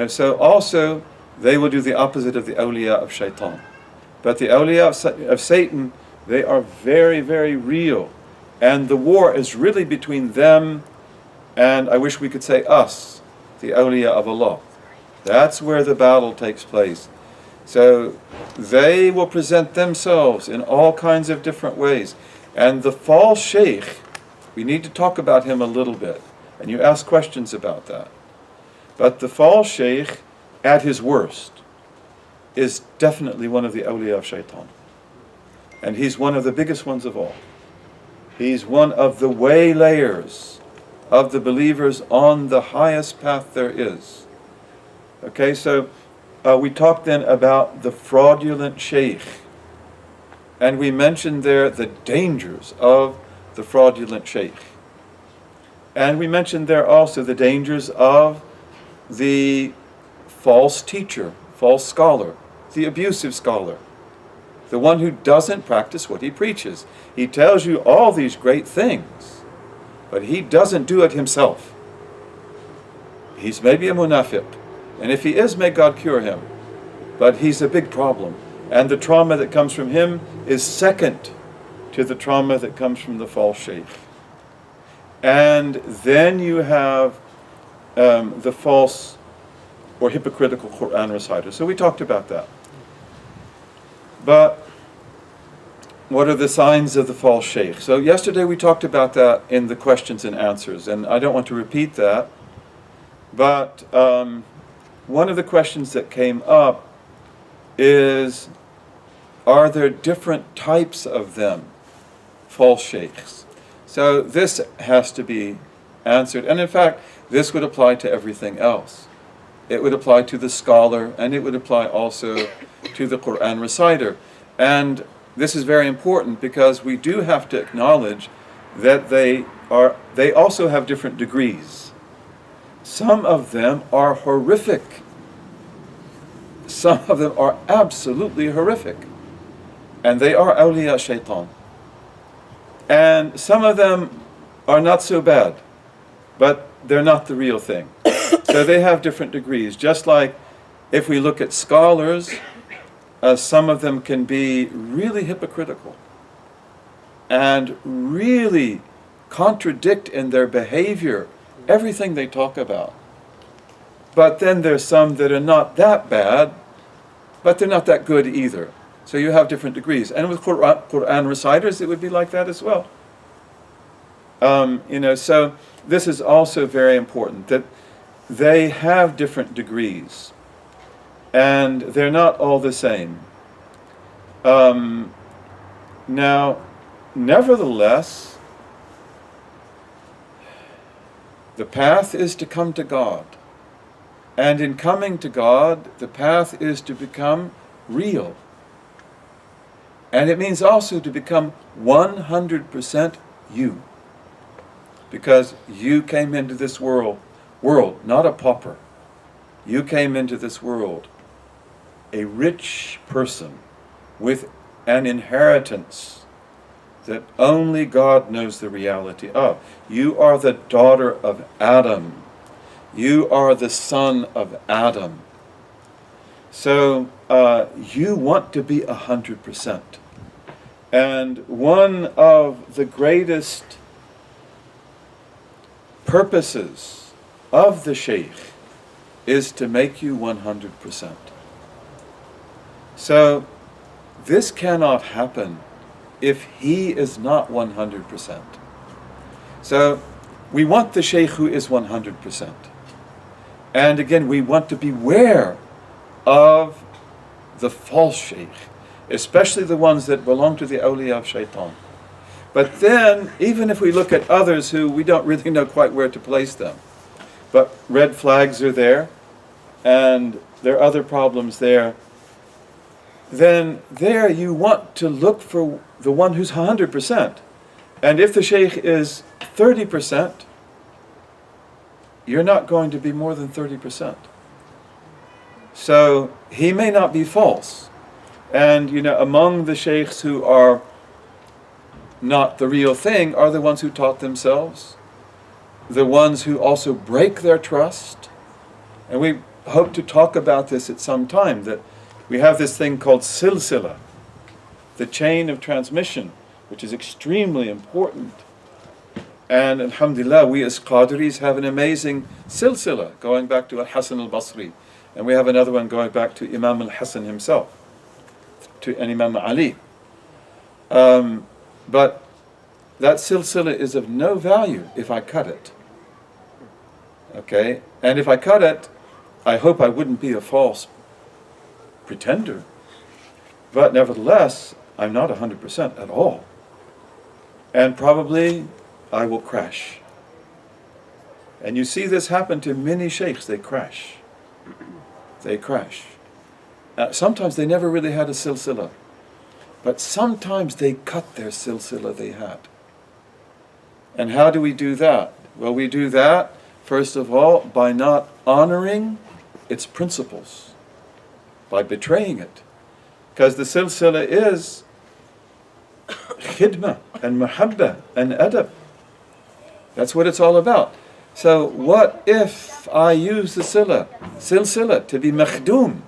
So also they will do the opposite of the awliya of shaitan. But the awliya of Satan, they are very, very real. And the war is really between them and, I wish we could say, us, the awliya of Allah. That's where the battle takes place. So they will present themselves in all kinds of different ways. And the false sheikh, we need to talk about him a little bit. And you ask questions about that. But the false sheikh, at his worst, is definitely one of the awliya of shaitan. And he's one of the biggest ones of all. He's one of the waylayers of the believers on the highest path there is. Okay, so we talked then about the fraudulent sheikh. And we mentioned there the dangers of the fraudulent sheikh. And we mentioned there also the dangers of the false teacher, false scholar, the abusive scholar, the one who doesn't practice what he preaches. He tells you all these great things, but he doesn't do it himself. He's maybe a munafiq, and if he is, may God cure him, but he's a big problem. And the trauma that comes from him is second to the trauma that comes from the false sheikh. And then you have the false or hypocritical Quran reciter. So we talked about that. But what are the signs of the false sheikh? So yesterday we talked about that in the questions and answers, and I don't want to repeat that. But one of the questions that came up is, are there different types of them, false sheikhs? So this has to be answered. And in fact, this would apply to everything else. It would apply to the scholar, and it would apply also to the Quran reciter. And this is very important because we do have to acknowledge that they also have different degrees. Some of them are horrific. Some of them are absolutely horrific. And they are awliya shaitan. And some of them are not so bad, but they're not the real thing. So they have different degrees. Just like if we look at scholars, some of them can be really hypocritical and really contradict in their behavior everything they talk about. But then there's some that are not that bad, but they're not that good either. So you have different degrees. And with Quran reciters, it would be like that as well. So this is also very important, that they have different degrees. And they're not all the same. Now, nevertheless, the path is to come to God. And in coming to God, the path is to become real. And it means also to become 100% you. Because you came into this world, not a pauper. You came into this world a rich person with an inheritance that only God knows the reality of. You are the daughter of Adam. You are the son of Adam. So you want to be 100%. And one of the greatest purposes of the sheikh is to make you 100%. So this cannot happen if he is not 100%. So we want the sheikh who is 100%. And again, we want to beware of the false sheikh, especially the ones that belong to the awliya of shaitan. But then, even if we look at others who we don't really know quite where to place them, but red flags are there, and there are other problems there, then there you want to look for the one who's 100%. And if the sheikh is 30%, you're not going to be more than 30%. So he may not be false. And among the sheikhs who are not the real thing are the ones who taught themselves, the ones who also break their trust. And we hope to talk about this at some time, that we have this thing called silsilla, the chain of transmission, which is extremely important. And alhamdulillah, we as Qadiris have an amazing silsilla going back to Al-Hasan al-Basri. And we have another one going back to Imam al-Hasan himself, to Imam Ali. But that silsilla is of no value if I cut it. Okay? And if I cut it, I hope I wouldn't be a false pretender. But nevertheless, I'm not 100% at all. And probably I will crash. And you see this happen to many sheikhs. They crash. They crash. Sometimes they never really had a silsilla. But sometimes they cut their silsilla they had. And how do we do that? Well, we do that, first of all, by not honoring its principles, by betraying it. Because the silsilla is khidmah and mahabbah and adab. That's what it's all about. So what if I use the silsilla to be makhdum,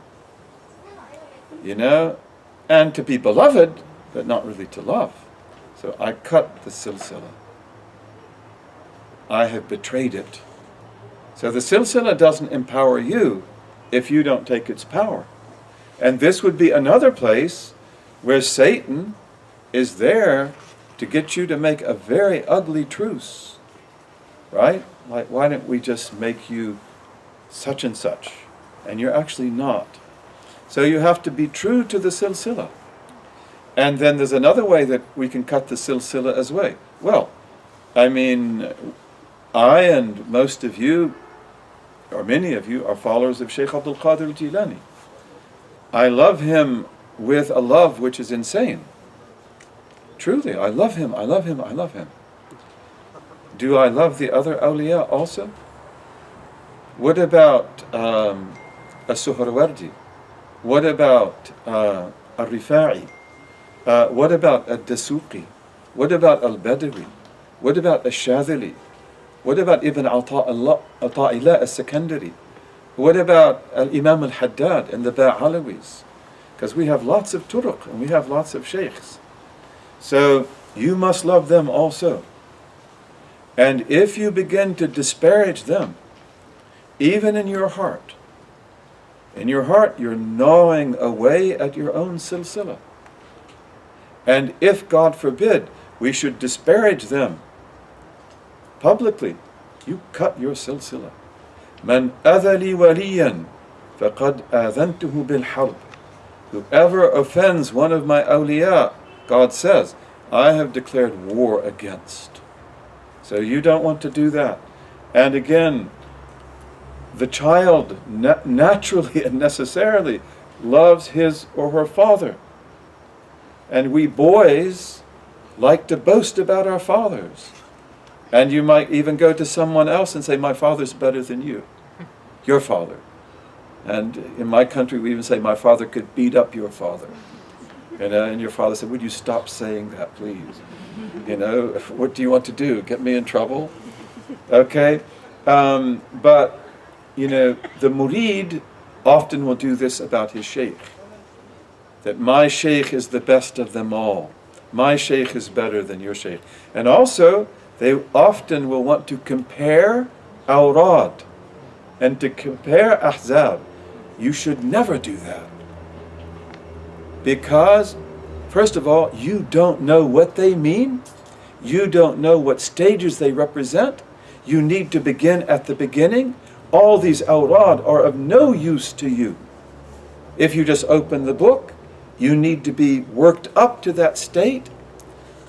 and to be beloved, but not really to love. So I cut the silsilla. I have betrayed it. So the silsilla doesn't empower you if you don't take its power. And this would be another place where Satan is there to get you to make a very ugly truce. Right? Like, why don't we just make you such and such? And you're actually not. So you have to be true to the silsilla. And then there's another way that we can cut the silsilla as well. Well, I mean, I and most of you, or many of you, are followers of Shaykh Abdul Qadir al-Jilani. I love him with a love which is insane. Truly, I love him, I love him, I love him. Do I love the other awliya also? What about As-Suhrawardi? What about Al-Rifa'i? What about Al-Dasuqi? What about Al-Badawi? What about Al-Shadhili? What about Ibn Ata'illah Al-Sakandari? What about Al-Imam Al-Haddad and the Ba'alawis? Because we have lots of turuq and we have lots of sheikhs. So you must love them also. And if you begin to disparage them, even in your heart, you're gnawing away at your own silsilla. And if, God forbid, we should disparage them publicly, you cut your silsilla. Man adhali waliyan faqad adhantuhu bil harb. Whoever offends one of my awliya, God says, I have declared war against. So you don't want to do that. And again, the child naturally and necessarily loves his or her father. And we boys like to boast about our fathers. And you might even go to someone else and say, my father's better than you, your father. And in my country we even say, my father could beat up your father. And your father said, would you stop saying that, please? What do you want to do? Get me in trouble? Okay? But, the murid often will do this about his sheikh. That my sheikh is the best of them all. My sheikh is better than your sheikh. And also, they often will want to compare awrad and to compare ahzab. You should never do that. Because, first of all, you don't know what they mean. You don't know what stages they represent. You need to begin at the beginning. All these awrad are of no use to you. If you just open the book, you need to be worked up to that state.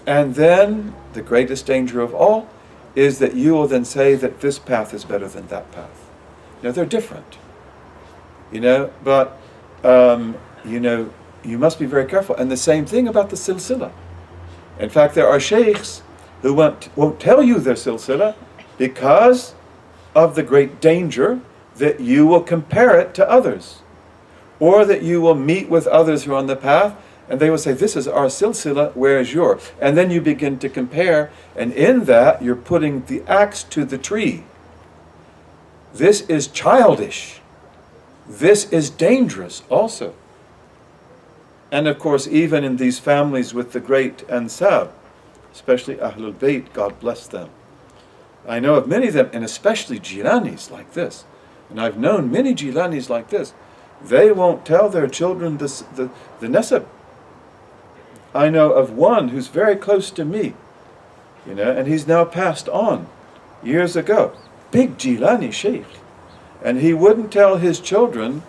And then, the greatest danger of all is that you will then say that this path is better than that path. They're different. But, you must be very careful. And the same thing about the silsilla. In fact, there are sheikhs who won't tell you their silsilla because of the great danger that you will compare it to others. Or that you will meet with others who are on the path And they will say, this is our silsilla, where is yours? And then you begin to compare, and in that you're putting the axe to the tree. This is childish. This is dangerous also. And of course, even in these families with the great ansab, especially Ahlul Bayt, God bless them. I know of many of them, and especially Jilanis like this. And I've known many Jilanis like this. They won't tell their children the nasab. I know of one who's very close to me, and he's now passed on years ago. Big Jilani Shaykh. And he wouldn't tell his children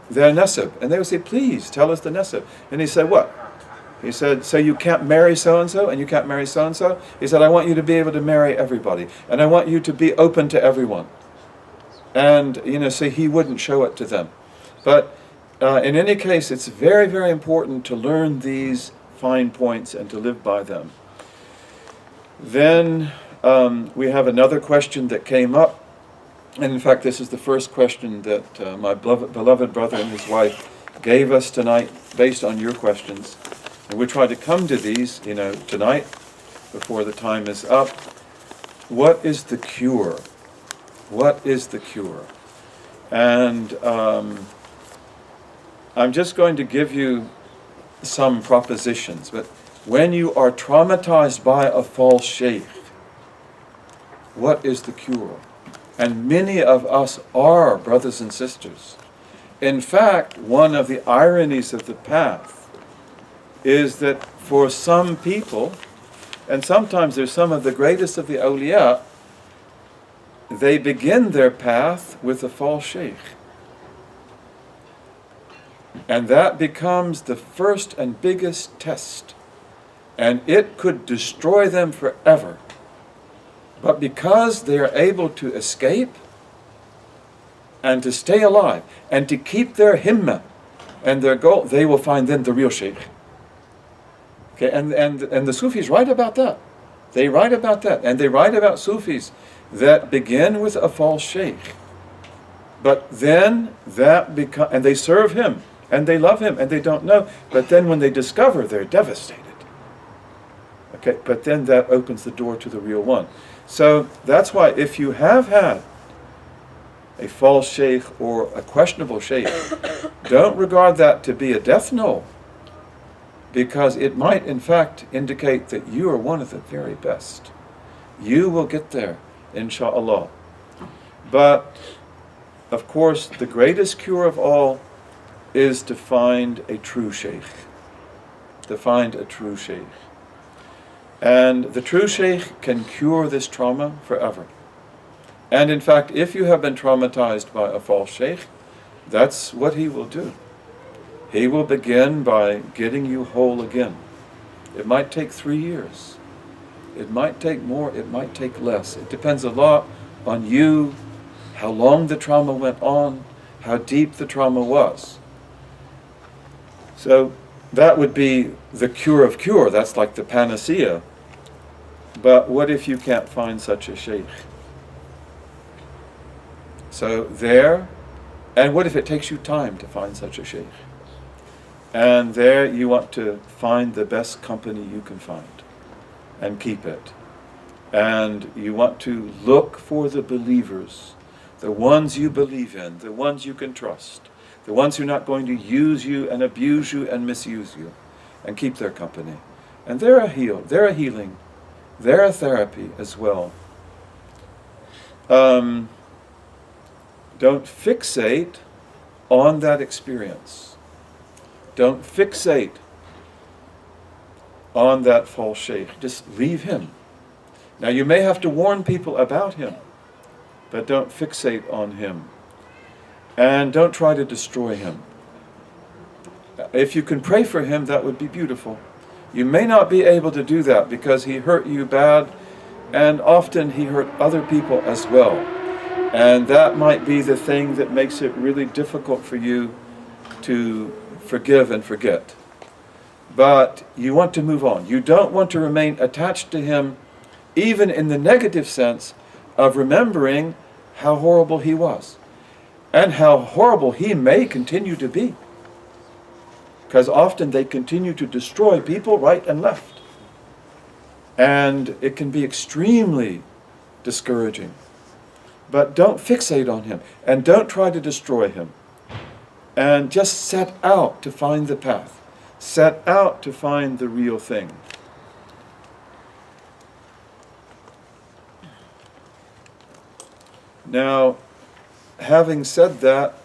their nasab. And they would say, please, tell us the nasab. And he said, what? He said, so you can't marry so-and-so, and you can't marry so-and-so? He said, I want you to be able to marry everybody. And I want you to be open to everyone. And, so he wouldn't show it to them. But in any case, it's very, very important to learn these fine points and to live by them. Then we have another question that came up. And in fact, this is the first question that my beloved brother and his wife gave us tonight based on your questions. And we try to come to these, tonight before the time is up. What is the cure? What is the cure? And I'm just going to give you some propositions. But when you are traumatized by a false sheikh, what is the cure? And many of us are, brothers and sisters. In fact, one of the ironies of the path is that for some people, and sometimes they're some of the greatest of the awliya, they begin their path with a false sheikh. And that becomes the first and biggest test. And it could destroy them forever. But because they are able to escape and to stay alive and to keep their himmah and their goal, they will find then the real sheikh. Okay, and the Sufis write about that. They write about that. And they write about Sufis that begin with a false sheikh. But then and they serve him and they love him and they don't know. But then when they discover, they're devastated. Okay, but then that opens the door to the real one. So that's why if you have had a false sheikh or a questionable sheikh, don't regard that to be a death knell, because it might in fact indicate that you are one of the very best. You will get there, inshaAllah. But of course, the greatest cure of all is to find a true sheikh. To find a true sheikh. And the true sheikh can cure this trauma forever. And in fact, if you have been traumatized by a false sheikh, that's what he will do. He will begin by getting you whole again. It might take 3 years. It might take more, it might take less. It depends a lot on you, how long the trauma went on, how deep the trauma was. So that would be the cure of cure. That's like the panacea. But what if you can't find such a sheikh? So there, and what if it takes you time to find such a sheikh? And there you want to find the best company you can find and keep it. And you want to look for the believers, the ones you believe in, the ones you can trust, the ones who are not going to use you and abuse you and misuse you, and keep their company. And they're a healing, they're a therapy as well. Don't fixate on that experience. Don't fixate on that false sheikh. Just leave him. Now you may have to warn people about him, but don't fixate on him. And don't try to destroy him. If you can pray for him, that would be beautiful. You may not be able to do that because he hurt you bad, and often he hurt other people as well. And that might be the thing that makes it really difficult for you to forgive and forget. But you want to move on. You don't want to remain attached to him, even in the negative sense of remembering how horrible he was and how horrible he may continue to be. because often they continue to destroy people right and left. And it can be extremely discouraging. But don't fixate on him, and don't try to destroy him. And just set out to find the path. Set out to find the real thing. Now, having said that,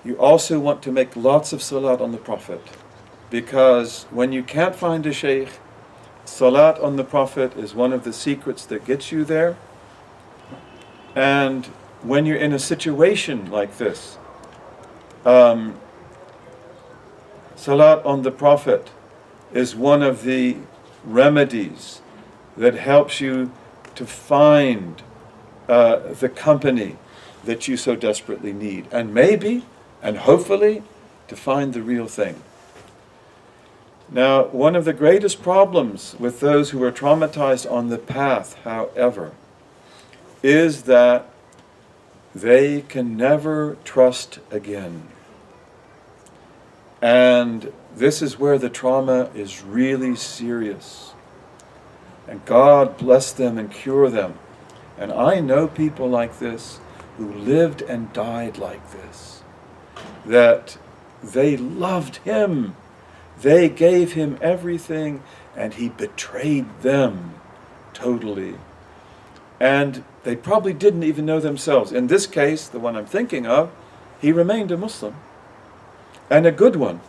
you also want to make lots of salat on the Prophet, because when you can't find a sheikh, salat on the Prophet is one of the secrets that gets you there. And when you're in a situation like this, salat on the Prophet is one of the remedies that helps you to find the company that you so desperately need, and maybe, and hopefully, to find the real thing. Now, one of the greatest problems with those who are traumatized on the path, however, is that they can never trust again. And this is where the trauma is really serious. And God bless them and cure them. And I know people like this who lived and died like this, that they loved him, they gave him everything, and he betrayed them totally. And they probably didn't even know themselves. In this case, the one I'm thinking of, he remained a Muslim, and a good one.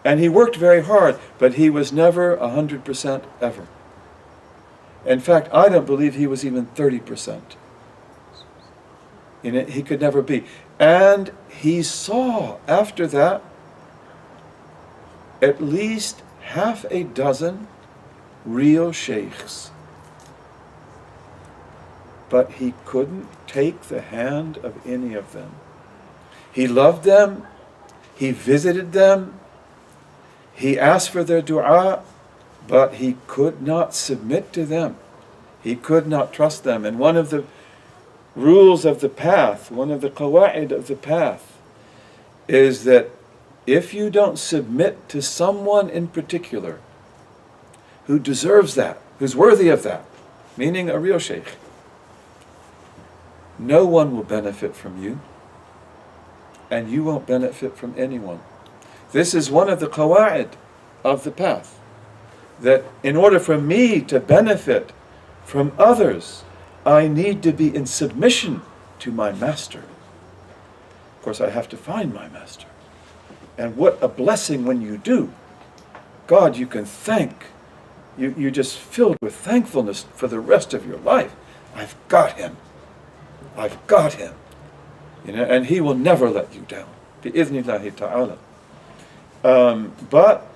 And he worked very hard, but he was never 100% ever. In fact, I don't believe he was even 30%. He could never be. And he saw, after that, at least half a dozen real sheikhs. But he couldn't take the hand of any of them. He loved them, he visited them, he asked for their dua, but he could not submit to them. He could not trust them. And one of the rules of the path, one of the qawa'id of the path, is that if you don't submit to someone in particular who deserves that, who's worthy of that, meaning a real sheikh, no one will benefit from you, and you won't benefit from anyone. This is one of the qawa'id of the path, that in order for me to benefit from others, I need to be in submission to my master. Of course, I have to find my master. And what a blessing when you do. God, you can thank. You're just filled with thankfulness for the rest of your life. I've got him. I've got him. And he will never let you down. Bi-idhnillahi ta'ala. But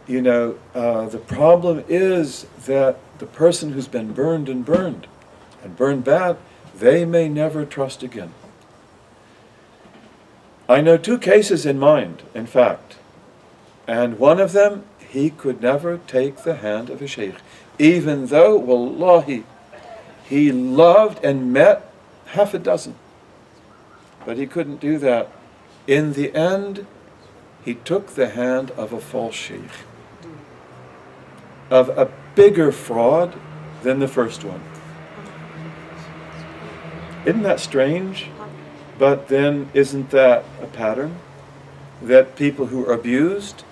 the problem is that the person who's been burned and burned bad, they may never trust again. I know two cases in mind, in fact. And one of them, he could never take the hand of a sheikh, even though, wallahi, he loved and met half a dozen. But he couldn't do that. In the end, he took the hand of a false sheikh, of a bigger fraud than the first one. Isn't that strange? But then isn't that a pattern? That people who are abused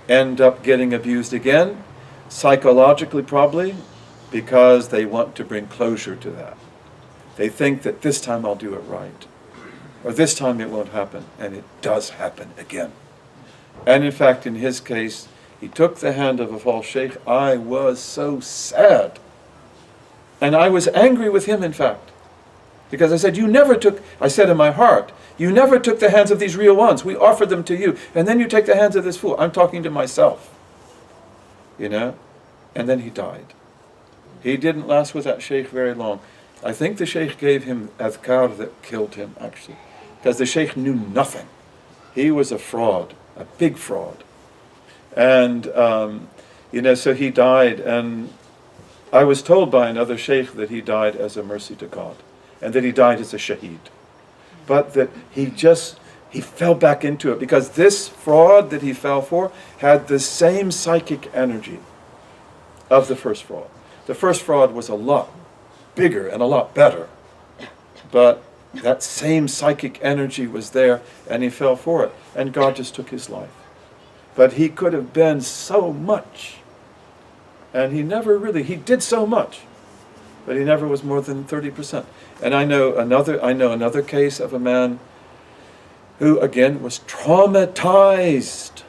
end up getting abused again, psychologically probably, because they want to bring closure to that. They think that this time I'll do it right, or this time it won't happen, and it does happen again. And in fact, in his case, he took the hand of a false sheikh. I was so sad. And I was angry with him, in fact. Because I said, I said in my heart, you never took the hands of these real ones. We offered them to you. And then you take the hands of this fool. I'm talking to myself. And then he died. He didn't last with that sheikh very long. I think the sheikh gave him adhkar that killed him, actually. Because the sheikh knew nothing. He was a fraud, a big fraud. And, so he died. And I was told by another sheikh that he died as a mercy to God. And that he died as a shaheed. But that he he fell back into it, because this fraud that he fell for had the same psychic energy of the first fraud. The first fraud was a lot bigger and a lot better, but that same psychic energy was there, and he fell for it, and God just took his life. But he could have been so much, and he did so much, but he never was more than 30%. And I know another case of a man who again was traumatized.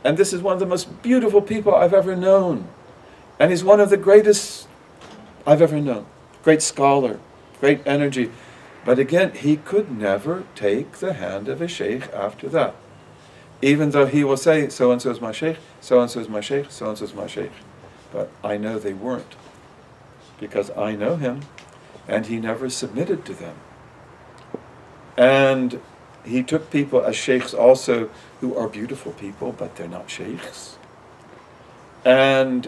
And this is one of the most beautiful people I've ever known. And he's one of the greatest I've ever known. Great scholar, great energy. But again, he could never take the hand of a sheikh after that. Even though he will say, so-and-so is my sheikh, so-and-so is my sheikh, so-and-so is my sheikh. But I know they weren't, because I know him, and he never submitted to them. And he took people as sheikhs also who are beautiful people, but they're not sheikhs. And,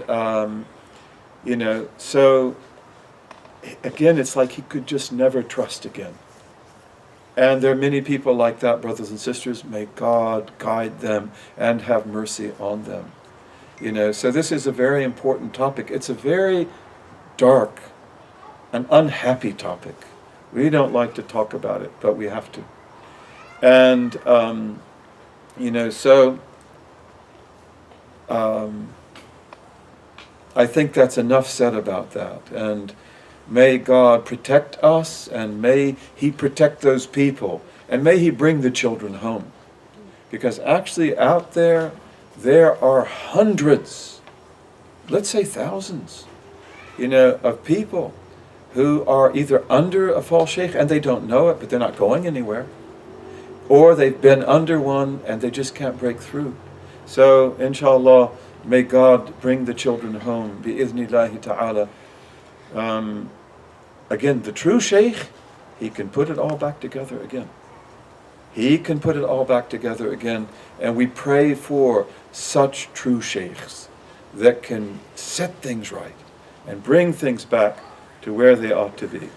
so again, it's like he could just never trust again. And there are many people like that, brothers and sisters. May God guide them and have mercy on them. So this is a very important topic. It's a very dark, an unhappy topic. We don't like to talk about it, but we have to. And, I think that's enough said about that. And may God protect us, and may He protect those people, and may He bring the children home. Because actually out there are hundreds, let's say thousands, of people who are either under a false sheikh and they don't know it, but they're not going anywhere, or they've been under one and they just can't break through. So, inshallah, may God bring the children home, bi-idhnillahi ta'ala. Again, the true sheikh, he can put it all back together again. He can put it all back together again, and we pray for such true sheikhs that can set things right and bring things back to where they ought to be.